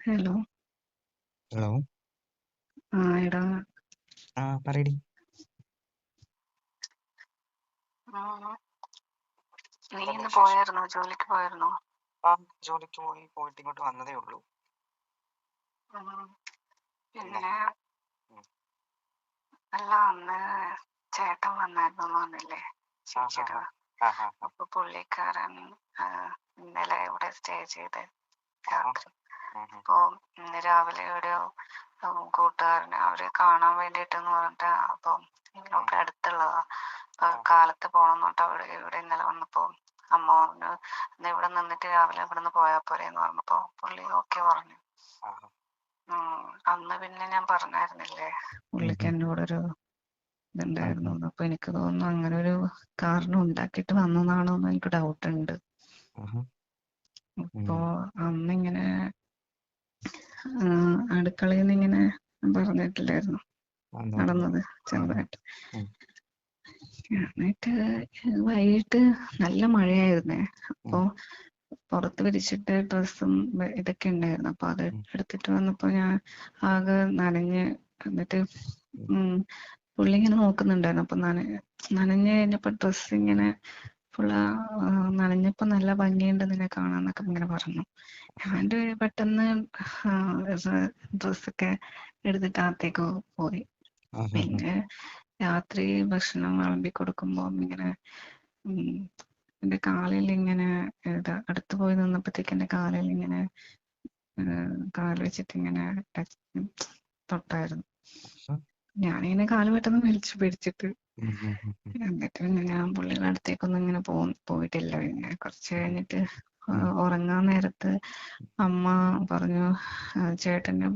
Hello. Hello. എടാ. പറയടി. നീ ഇന്ന് പോയായിരുന്നോ? ജോലിക്ക് പോയായിരുന്നോ? ജോലിക്ക് പോയിട്ട് ഇങ്ങോട്ട് വന്നതേ ഉള്ളൂ. പിന്നെ അല്ല, അന്ന് ചേട്ടൻ വന്നായിരുന്നു പറഞ്ഞില്ലേ ചേച്ചിയുടെ? അപ്പൊ പുള്ളിക്കാരൻ ഇന്നലെ ഇവിടെ സ്റ്റേ ചെയ്ത് രാത്രി. അപ്പൊ ഇന്ന് രാവിലെ എവിടെയോ കൂട്ടുകാരനെ അവരെ കാണാൻ വേണ്ടിട്ടെന്ന് പറഞ്ഞിട്ട്, അപ്പൊ ഇങ്ങോട്ട് അടുത്തുള്ളതാ. കാലത്ത് പോകണം തൊട്ട് അവിടെ ഇവിടെ ഇന്നലെ വന്നപ്പോ അമ്മ പറഞ്ഞു ഇന്ന് ഇവിടെ നിന്നിട്ട് രാവിലെ ഇവിടെ നിന്ന് പോയാൽ പോരെന്ന് പറഞ്ഞപ്പോ പുള്ളി ഓക്കെ പറഞ്ഞു. അന്ന് പിന്നെ ഞാൻ പറഞ്ഞായിരുന്നില്ലേ പുള്ളിക്ക് എന്നോട് ഒരു ഇതുണ്ടായിരുന്നു. അപ്പൊ എനിക്ക് തോന്നുന്നു അങ്ങനെ ഒരു കാരണം ഉണ്ടാക്കിയിട്ട് വന്നതാണോ എന്ന് എനിക്ക് ഡൗട്ട് ഉണ്ട്. അപ്പോ അന്നിങ്ങനെ അടുക്കളയിൽ നിന്ന് ഇങ്ങനെ പറഞ്ഞിട്ടില്ലായിരുന്നു നടന്നത് ചെറുതായിട്ട്. എന്നിട്ട് വൈകിട്ട് നല്ല മഴയായിരുന്നേ. അപ്പൊ പുറത്ത് വിരിച്ചിട്ട് ഡ്രസ്സും ഇതൊക്കെ ഉണ്ടായിരുന്നു. അപ്പൊ അത് എടുത്തിട്ട് വന്നപ്പോ ഞാൻ ആകെ നനഞ്ഞ്. എന്നിട്ട് പുള്ളി ഇങ്ങനെ നോക്കുന്നുണ്ടായിരുന്നു. അപ്പൊ നനഞ്ഞ് കഴിഞ്ഞപ്പോ ഡ്രസ്സ് ഇങ്ങനെ ഫുള്ള് നനഞ്ഞപ്പോ നല്ല ഭംഗിയുണ്ട് നിന്നെ കാണാന്നൊക്കെ ഇങ്ങനെ പറഞ്ഞു. ഞാൻ പെട്ടെന്ന് ഡ്രസ്സൊക്കെ എടുത്തിട്ട് അകത്തേക്ക് പോയി. പിന്നെ രാത്രി ഭക്ഷണം വിളമ്പി കൊടുക്കുമ്പോ ഇങ്ങനെ എന്റെ കാലിൽ ഇങ്ങനെ അടുത്ത് പോയി നിന്നപ്പോഴത്തേക്ക് എന്റെ കാലിൽ ഇങ്ങനെ കാല് വെച്ചിട്ട് ഇങ്ങനെ തൊട്ടായിരുന്നു. ഞാനിങ്ങനെ കാല് പെട്ടെന്ന് വലിച്ചു പിടിച്ചിട്ട് എന്നിട്ട് പിന്നെ ഞാൻ പുള്ളിയുടെ അടുത്തേക്കൊന്നും ഇങ്ങനെ പോയിട്ടില്ല. പിന്നെ കുറച്ച് കഴിഞ്ഞിട്ട് ഉറങ്ങാൻ നേരത്ത് അമ്മ പറഞ്ഞു ചേട്ടന്റെ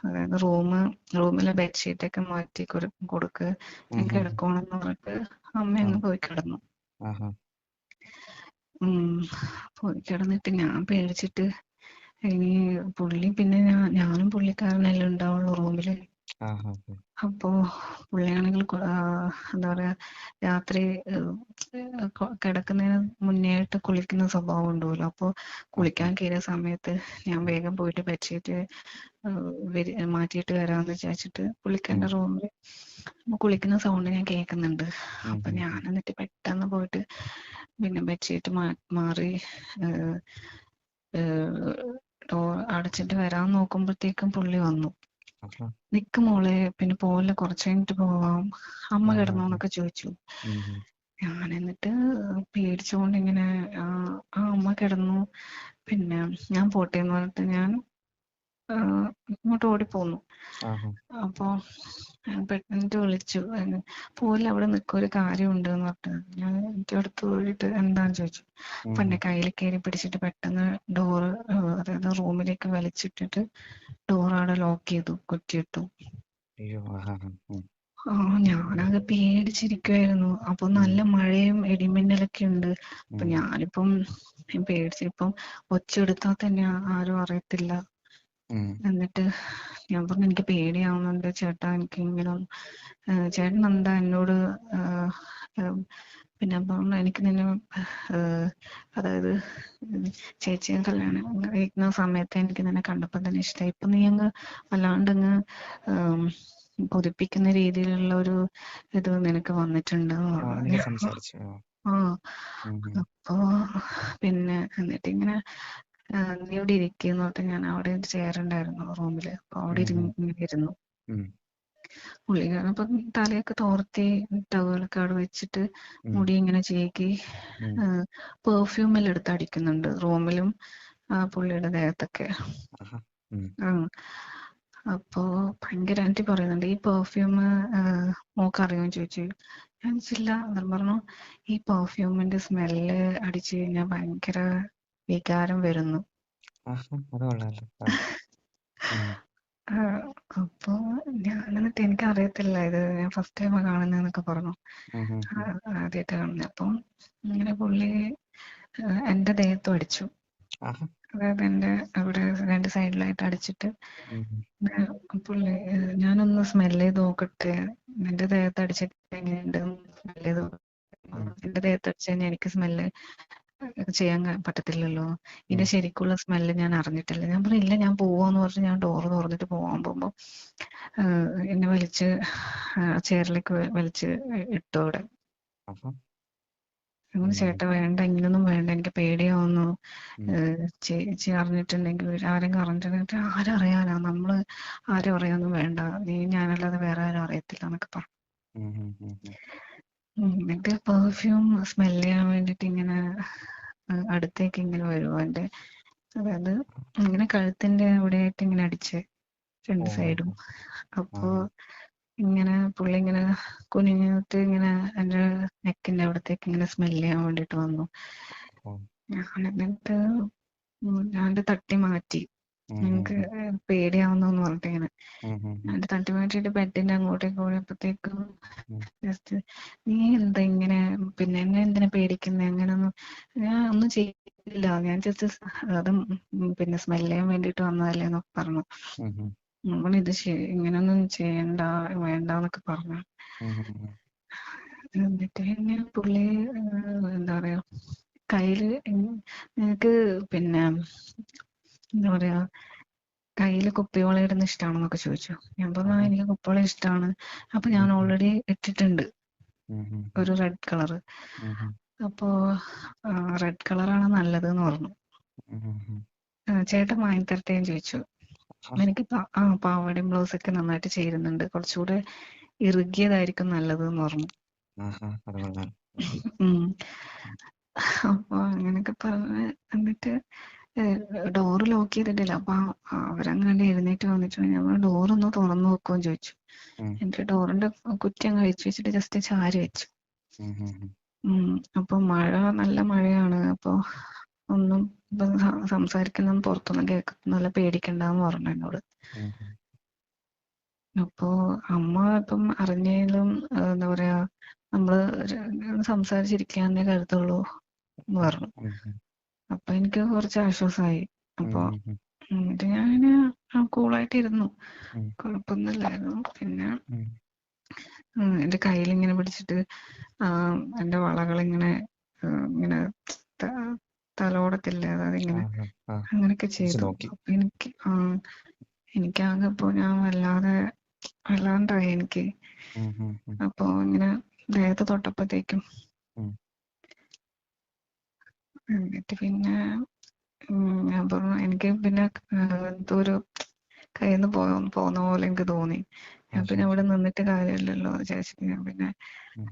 അതായത് റൂമിലെ ബെഡ്ഷീറ്റൊക്കെ മാറ്റി കൊടുക്ക്, ഞാൻ കിടക്കണമെന്ന് പറഞ്ഞിട്ട് അമ്മ അങ്ങ് പോയി കിടന്നു. പോയി കിടന്നിട്ട് ഞാൻ പേടിച്ചിട്ട് ഇനി പുള്ളി പിന്നെ ഞാനും പുള്ളിക്കാരനെല്ലാം ഉണ്ടാവുള്ളൂ റൂമില്. അപ്പോ പുള്ളിയാണെങ്കിൽ എന്താ പറയാ രാത്രി കിടക്കുന്നതിന് മുന്നേ ആയിട്ട് കുളിക്കുന്ന സ്വഭാവം ഉണ്ടാവുമല്ലോ. അപ്പൊ കുളിക്കാൻ കയറിയ സമയത്ത് ഞാൻ വേഗം പോയിട്ട് ബെഡ്ഷീറ്റ് മാറ്റിയിട്ട് വരാമെന്ന് വിചാരിച്ചിട്ട് പുള്ളിക്കാരന്റെ റൂമിൽ കുളിക്കുന്ന സൗണ്ട് ഞാൻ കേൾക്കുന്നുണ്ട്. അപ്പൊ ഞാൻ എന്നിട്ട് പെട്ടെന്ന് പോയിട്ട് പിന്നെ ബെഡ്ഷീറ്റ് മാറി ഡോർ അടച്ചിട്ട് വരാൻ നോക്കുമ്പോഴത്തേക്കും പുള്ളി വന്നു. നിക്ക് മോളെ, പിന്നെ പോലെ കുറച്ച് കഴിഞ്ഞിട്ട് പോവാം, അമ്മ കിടന്നോന്നൊക്കെ ചോദിച്ചു. ഞാൻ എന്നിട്ട് പേടിച്ചുകൊണ്ട് ഇങ്ങനെ അമ്മ കിടന്നു, പിന്നെ ഞാൻ പോട്ടേന്ന് പറഞ്ഞിട്ട് ഞാൻ ഇങ്ങോട്ട് ഓടിപ്പോന്നു. അപ്പൊ പെട്ടെന്ന് വിളിച്ചു, പോലെ അവിടെ നിൽക്കുക, ഒരു കാര്യമുണ്ട് എന്ന് പറഞ്ഞിട്ട് ഞാൻ എനിക്ക് അടുത്ത് പോയിട്ട് എന്താന്ന് ചോദിച്ചു. അപ്പൊ എന്റെ കയ്യിൽ കയറി പിടിച്ചിട്ട് പെട്ടെന്ന് ഡോറ് അതായത് റൂമിലേക്ക് വലിച്ചിട്ടിട്ട് ഡോറവിടെ ലോക്ക് ചെയ്തു, കുറ്റിയിട്ടു. ഞാനത് പേടിച്ചിരിക്കുവായിരുന്നു. അപ്പൊ നല്ല മഴയും ഇടിമിന്നലൊക്കെ ഉണ്ട്. അപ്പൊ ഞാനിപ്പം പേടിച്ചിപ്പം ഒച്ചെടുത്താൽ തന്നെ ആരും അറിയത്തില്ല. എന്നിട്ട് ഞാൻ പറഞ്ഞു എനിക്ക് പേടിയാവുന്നുണ്ട് ചേട്ടാ, എനിക്ക് ഇങ്ങനെ ചേട്ടൻ എന്താ എന്നോട് പിന്നെ പറഞ്ഞു എനിക്ക് നിന്നെ അതായത് ചേച്ചിയെ കല്യാണം കഴിക്കുന്ന സമയത്ത് എനിക്ക് നിന്നെ കണ്ടപ്പോൾ തന്നെ ഇഷ്ടമായി. ഇപ്പൊ നീ അങ്ങ് വല്ലാണ്ടങ്ങ് കൊതിപ്പിക്കുന്ന രീതിയിലുള്ള ഒരു ഇത് നിനക്ക് വന്നിട്ടുണ്ട്. അപ്പോ പിന്നെ എന്നിട്ട് ഇങ്ങനെ നീ ഇവിടെ ഇരിക്കുന്ന തൊട്ട് ഞാൻ അവിടെ ഒരു ചെയറുണ്ടായിരുന്നു റൂമില്. അപ്പൊ അവിടെ ഇരുന്നു. പുള്ളിക്കാരൻ അപ്പൊ തലയൊക്കെ തോർത്തി ടവലൊക്കെ അവിടെ വെച്ചിട്ട് മുടി ഇങ്ങനെ ചേക്കി പെർഫ്യൂമെല്ലാം എടുത്ത് അടിക്കുന്നുണ്ട് റൂമിലും പുള്ളിയുടെ ദേഹത്തൊക്കെ. അപ്പോ ഭയങ്കരമായിട്ട് പറയുന്നുണ്ട് ഈ പെർഫ്യൂം മോക്കറിയുമെന്ന് ചോദിച്ചു. ഞാൻ ചോദിച്ചില്ല. ഞാൻ പറഞ്ഞു ഈ പെർഫ്യൂമിന്റെ സ്മെല്ല് അടിച്ചു കഴിഞ്ഞാൽ ഭയങ്കര വികാരം വരുന്നു. അപ്പൊ ഞാൻ എന്നിട്ട് എനിക്ക് അറിയത്തില്ല, ഇത് ഞാൻ ഫസ്റ്റ് ടൈം കാണുന്നതെന്നൊക്കെ പറഞ്ഞു. ആദ്യമായിട്ട് കാണുന്നത്. അപ്പം ഇങ്ങനെ പുള്ളി എന്റെ ദേഹത്തും അടിച്ചു. അതായത് എന്റെ അവിടെ രണ്ട് സൈഡിലായിട്ട് അടിച്ചിട്ട് പുള്ളി ഞാനൊന്ന് സ്മെല് ചെയ്ത് നോക്കട്ടെ, എന്റെ ദേഹത്ത് അടിച്ചിട്ട് എങ്ങനെയുണ്ട് സ്മെല് ചെയ്ത്, എന്റെ ദേഹത്ത് അടിച്ചു കഴിഞ്ഞാൽ എനിക്ക് സ്മെല്ല് ചെയ്യാൻ പറ്റത്തില്ലല്ലോ. ഇതിന്റെ ഉം. ശരിക്കുള്ള സ്മെല്ല് ഞാൻ അറിഞ്ഞിട്ടില്ല. ഞാൻ പറഞ്ഞു ഇല്ല ഞാൻ പോവാന്ന് പറഞ്ഞ് ഞാൻ ഡോറ് തുറന്നിട്ട് പോവാൻ പോകുമ്പോ എന്നെ വലിച്ച് ചെയറിലേക്ക് വലിച്ച് ഇട്ടു അവിടെ. അപ്പം അങ്ങനെ ഉം. ചേട്ടാ വേണ്ട, ഇങ്ങനൊന്നും വേണ്ട, എനിക്ക് പേടിയാവുന്നു. ഉം. ചേച്ചി അറിഞ്ഞിട്ടുണ്ടെങ്കിൽ ആരെങ്കിലും അറിഞ്ഞിട്ടുണ്ടെങ്കിൽ ആരറിയാനാ, നമ്മള് ആരും അറിയാനൊന്നും വേണ്ട, നീ ഞാനല്ലാതെ വേറെ ആരും അറിയത്തില്ല എന്നൊക്കെ പറഞ്ഞു. ഉം. ഉം. ഉം. ഉം. എന്നിട്ട് പെർഫ്യൂം സ്മെല് ചെയ്യാൻ വേണ്ടിട്ട് ഇങ്ങനെ അടുത്തേക്ക് ഇങ്ങനെ വരുമോ എന്റെ, അതായത് ഇങ്ങനെ കഴുത്തിന്റെ അവിടെയായിട്ട് ഇങ്ങനെ അടിച്ച് ഓ. രണ്ട് ഓ. സൈഡും. ഓ. അപ്പൊ ആഹാ. ഇങ്ങനെ പുള്ളി ഇങ്ങനെ കുനിഞ്ഞിട്ട് ഇങ്ങനെ എന്റെ നെക്കിന്റെ അവിടത്തേക്ക് ഇങ്ങനെ സ്മെല് ചെയ്യാൻ വേണ്ടിട്ട് വന്നു. ഓ. ഞാൻ എന്നിട്ട് ഞാൻ തട്ടി മാറ്റി. ഉം. ഉം. എനിക്ക് ഉം. പേടിയാവുന്നു പറഞ്ഞിട്ട് ഇങ്ങനെ ഉം. ഉം. ഞാൻ തട്ടി മാറ്റിയിട്ട് ബെഡിന്റെ അങ്ങോട്ടേക്ക് പോയപ്പോഴത്തേക്കും ഉം. ജസ്റ്റ് നീ എന്താ ഇങ്ങനെ, പിന്നെ എന്നെ എന്തിനാ പേടിക്കുന്നത്, അങ്ങനെയൊന്നും ഞാൻ ഒന്നും ചെയ്തില്ല, ഞാൻ ജസ്റ്റ് അത് പിന്നെ സ്മെല് ചെയ്യാൻ വേണ്ടിട്ട് വന്നതല്ലേ എന്നൊക്കെ പറഞ്ഞു. ഉം. ഉം. നമ്മൾ ഇത് ഇങ്ങനൊന്നും ചെയ്യണ്ട വേണ്ടെന്നൊക്കെ പറഞ്ഞു. ഉം. ഉം. എന്നിട്ട് പിന്നെ പുള്ളി എന്താ പറയാ കയ്യില് നിനക്ക് പിന്നെ എന്താ പറയാ കയ്യില് കുപ്പിവള ഇടുന്ന ഇഷ്ടമാണെന്നൊക്കെ ചോദിച്ചു. ഞാൻ പറഞ്ഞു ആഹാ. എനിക്ക് കുപ്പിവള ഇഷ്ടമാണ്. അപ്പൊ ഞാൻ ഉം. ഉം. ഓൾറെഡി ഇട്ടിട്ടുണ്ട് ഉം. ഉം. ഒരു റെഡ് കളറ്. ഉം. ഉം. അപ്പോ റെഡ് കളറാണ് നല്ലത് എന്ന് പറഞ്ഞു. ഉം. ഉം. ഉം. ചേട്ടൻ വാങ്ങി തരട്ടേന്ന് ചോദിച്ചു. ആഹാ. എനിക്ക് പാവാടയും ബ്ലൗസൊക്കെ നന്നായിട്ട് ചേരുന്നുണ്ട്, കുറച്ചുകൂടെ ഇറുകിയതായിരിക്കും നല്ലത് എന്ന് പറഞ്ഞു. ആഹാ. അത് കൊള്ളാം. ഉം. അപ്പൊ അങ്ങനെയൊക്കെ പറഞ്ഞ് എന്നിട്ട് ഡോറ് ലോക്ക് ചെയ്തിട്ടില്ല. അപ്പൊ അവരങ്ങനെ എഴുന്നേറ്റ് വന്നിട്ട് ഞങ്ങൾ ഡോറൊന്ന് തുറന്നു നോക്കുമെന്ന് ചോദിച്ചു. ഉം. എന്നിട്ട് ഡോറിന്റെ കുറ്റി അങ്ങ് അഴിച്ചു വെച്ചിട്ട് ജസ്റ്റ് ചാരി വെച്ചു. ഉം. ഉം. അപ്പൊ നല്ല മഴയാണ്. അപ്പൊ ഒന്നും ഇപ്പൊ സംസാരിക്കുന്ന പുറത്തൊന്നും കേൾക്കുന്നില്ല, പേടിക്കണ്ടെന്ന് പറഞ്ഞു എന്നോട്. ഉം. അപ്പൊ അമ്മ ഇപ്പം അറിഞ്ഞാലും എന്താ പറയാ നമ്മള് സംസാരിച്ചിരിക്കാന്നേ കരുതുള്ളൂ എന്ന് പറഞ്ഞു. ഉം. ഉം. അപ്പൊ എനിക്ക് കുറച്ച് ആശ്വാസമായി. ഉം. അപ്പൊ ഉം. ഉം. എന്നിട്ട് ഞാനിങ്ങനെ കൂളായിട്ട് ഇരുന്നു, ഉം. കുഴപ്പമൊന്നുമില്ലായിരുന്നു. പിന്നെ ഉം. എന്റെ കയ്യിലിങ്ങനെ പിടിച്ചിട്ട് എന്റെ വളകളിങ്ങനെ ഇങ്ങനെ തലോടത്തില്ലേ, അതായത് ഇങ്ങനെ ആഹാ. ആ. അങ്ങനെയൊക്കെ വെച്ച് ചെയ്തു. നോക്കി. അപ്പൊ എനിക്കാകെ ഇപ്പൊ ഞാൻ വല്ലാണ്ടായി എനിക്ക്. ഉം. ഉം. ഉം. അപ്പൊ ഇങ്ങനെ ദേഹത്ത് തൊട്ടപ്പോഴത്തേക്കും ഉം. എന്നിട്ട് പിന്നെ ഞാൻ പറഞ്ഞു എനിക്ക് പിന്നെ എന്തോ ഒരു കയ്യിൽ നിന്ന് പോന്ന പോലെ എനിക്ക് തോന്നി. ഞാൻ ആഹാ. പിന്നെ അവിടെ നിന്നിട്ട് കാര്യമില്ലല്ലോ വിചാരിച്ചിട്ട് ഞാൻ പിന്നെ ഉം.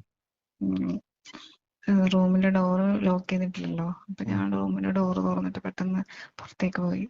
റൂമിന്റെ ഡോറ് ലോക്ക് ചെയ്തിട്ടില്ലല്ലോ. അപ്പൊ ഉം. ഞാൻ റൂമിന്റെ ഡോറ് തുറന്നിട്ട് പെട്ടെന്ന് പുറത്തേക്ക് പോയി.